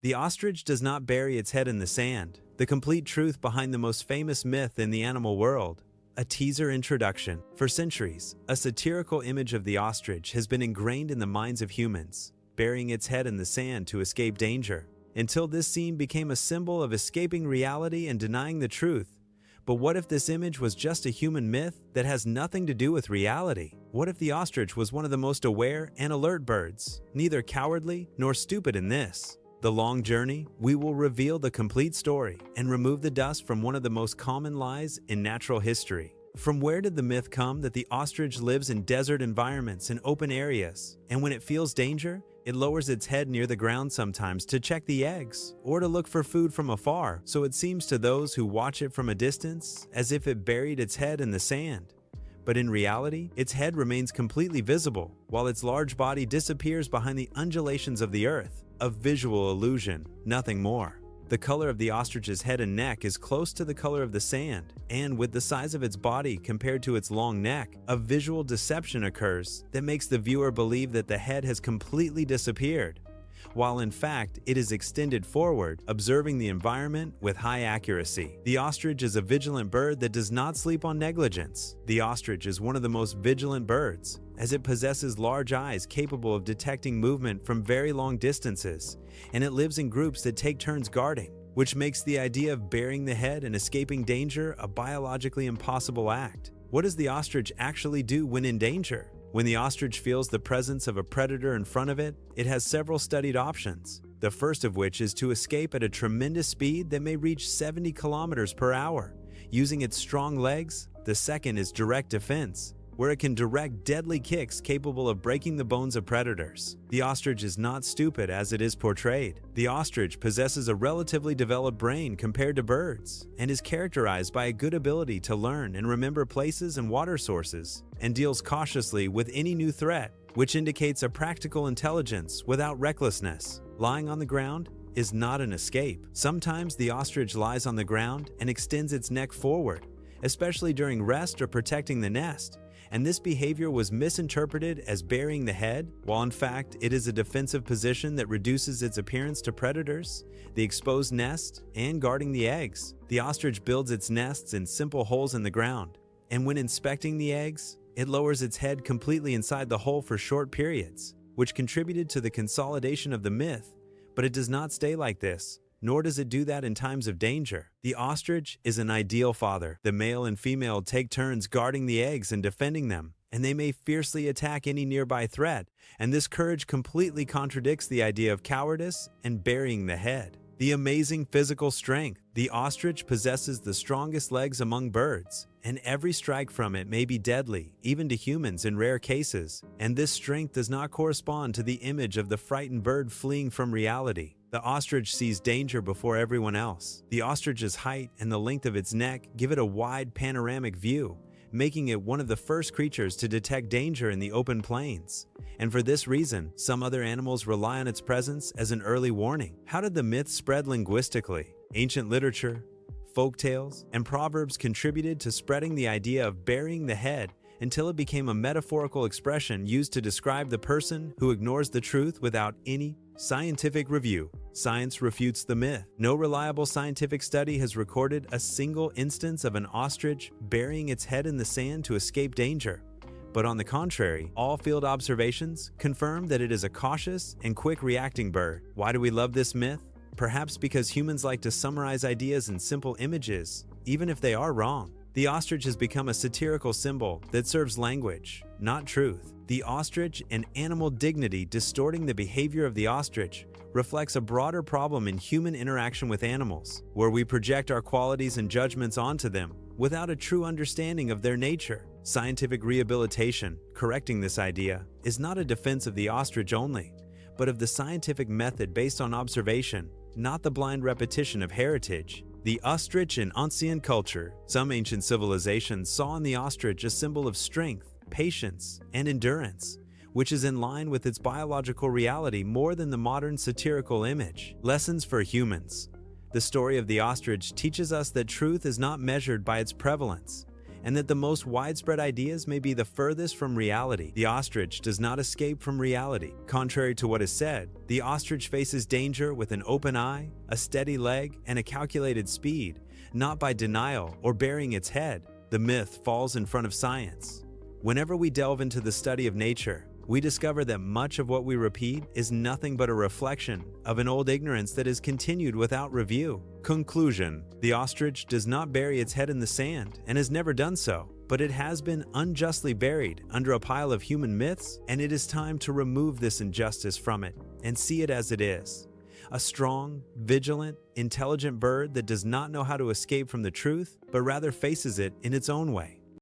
The ostrich does not bury its head in the sand. The complete truth behind the most famous myth in the animal world. A teaser introduction. For centuries, a satirical image of the ostrich has been ingrained in the minds of humans, burying its head in the sand to escape danger, until this scene became a symbol of escaping reality and denying the truth. But what if this image was just a human myth that has nothing to do with reality? What if the ostrich was one of the most aware and alert birds, neither cowardly nor stupid in this? The long journey, we will reveal the complete story and remove the dust from one of the most common lies in natural history. From where did the myth come that the ostrich lives in desert environments and open areas, and when it feels danger, it lowers its head near the ground sometimes to check the eggs or to look for food from afar, so it seems to those who watch it from a distance as if it buried its head in the sand. But in reality, its head remains completely visible, while its large body disappears behind the undulations of the earth. A visual illusion, nothing more. The color of the ostrich's head and neck is close to the color of the sand, and with the size of its body compared to its long neck, a visual deception occurs that makes the viewer believe that the head has completely disappeared, while in fact it is extended forward, observing the environment with high accuracy. The ostrich is a vigilant bird that does not sleep on negligence. The ostrich is one of the most vigilant birds, as it possesses large eyes capable of detecting movement from very long distances, and it lives in groups that take turns guarding, which makes the idea of burying the head and escaping danger a biologically impossible act. What does the ostrich actually do when in danger? When the ostrich feels the presence of a predator in front of it, it has several studied options. The first of which is to escape at a tremendous speed that may reach 70 kilometers per hour, using its strong legs. The second is direct defense, where it can direct deadly kicks capable of breaking the bones of predators. The ostrich is not stupid as it is portrayed. The ostrich possesses a relatively developed brain compared to birds, and is characterized by a good ability to learn and remember places and water sources, and deals cautiously with any new threat, which indicates a practical intelligence without recklessness. Lying on the ground is not an escape. Sometimes the ostrich lies on the ground and extends its neck forward, especially during rest or protecting the nest, and this behavior was misinterpreted as burying the head, while in fact it is a defensive position that reduces its appearance to predators, the exposed nest, and guarding the eggs. The ostrich builds its nests in simple holes in the ground, and when inspecting the eggs, it lowers its head completely inside the hole for short periods, which contributed to the consolidation of the myth. But it does not stay like this, nor does it do that in times of danger. The ostrich is an ideal father. The male and female take turns guarding the eggs and defending them, and they may fiercely attack any nearby threat, and this courage completely contradicts the idea of cowardice and burying the head. The amazing physical strength. The ostrich possesses the strongest legs among birds, and every strike from it may be deadly, even to humans in rare cases, and this strength does not correspond to the image of the frightened bird fleeing from reality. The ostrich sees danger before everyone else. The ostrich's height and the length of its neck give it a wide panoramic view, making it one of the first creatures to detect danger in the open plains. And for this reason, some other animals rely on its presence as an early warning. How did the myth spread linguistically? Ancient literature, folk tales, and proverbs contributed to spreading the idea of burying the head until it became a metaphorical expression used to describe the person who ignores the truth without any scientific review. Science refutes the myth. No reliable scientific study has recorded a single instance of an ostrich burying its head in the sand to escape danger. But on the contrary, all field observations confirm that it is a cautious and quick-reacting bird. Why do we love this myth? Perhaps because humans like to summarize ideas in simple images, even if they are wrong. The ostrich has become a satirical symbol that serves language, not truth. The ostrich and animal dignity distorting the behavior of the ostrich reflects a broader problem in human interaction with animals, where we project our qualities and judgments onto them without a true understanding of their nature. Scientific rehabilitation, correcting this idea, is not a defense of the ostrich only, but of the scientific method based on observation, not the blind repetition of heritage. The ostrich in ancient culture. Some ancient civilizations saw in the ostrich a symbol of strength, patience, and endurance, which is in line with its biological reality more than the modern satirical image. Lessons for humans. The story of the ostrich teaches us that truth is not measured by its prevalence. and that the most widespread ideas may be the furthest from reality. The ostrich does not escape from reality. Contrary to what is said, the ostrich faces danger with an open eye, a steady leg, and a calculated speed, not by denial or burying its head. The myth falls in front of science. Whenever we delve into the study of nature, we discover that much of what we repeat is nothing but a reflection of an old ignorance that is continued without review. Conclusion: the ostrich does not bury its head in the sand and has never done so, but it has been unjustly buried under a pile of human myths, and it is time to remove this injustice from it and see it as it is: a strong, vigilant, intelligent bird that does not know how to escape from the truth, but rather faces it in its own way.